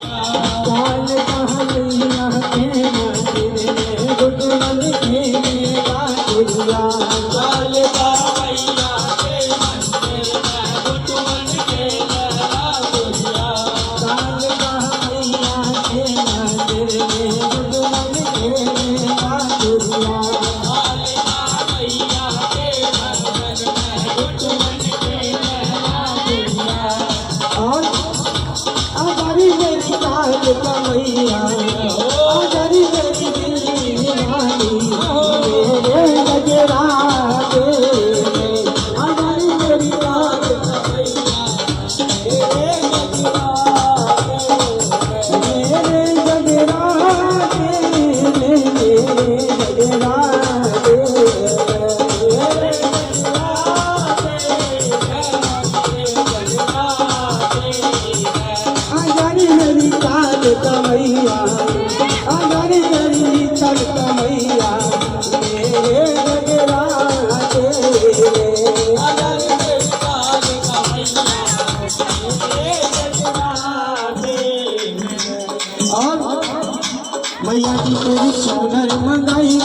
काल कहलैया के मंदिर में गुटवन खेलेगा गुड़िया। काल कहलैया के मंदिर में गुटवन खेलेगा गुड़िया। काल कहलैया के मंदिर में गुटवन खेलेगा गुड़िया। काल कहलैया के मंदिर में गुटवन खेलेगा गुड़िया। और आजारी मेरी काल कमैया आजारी मेरी दिल्ली रानी मेरे गजरा दे आजारी मेरी काल कमैया मेरे गजरा दे मेरे गजरा दे आजारी मेरी काल कमैया आजारी मेरी काल कमैया मेरे गजरा दे आजारी मेरी काल कमैया मेरे गजरा दे। और मैया जी तेरी सोनर मंगाई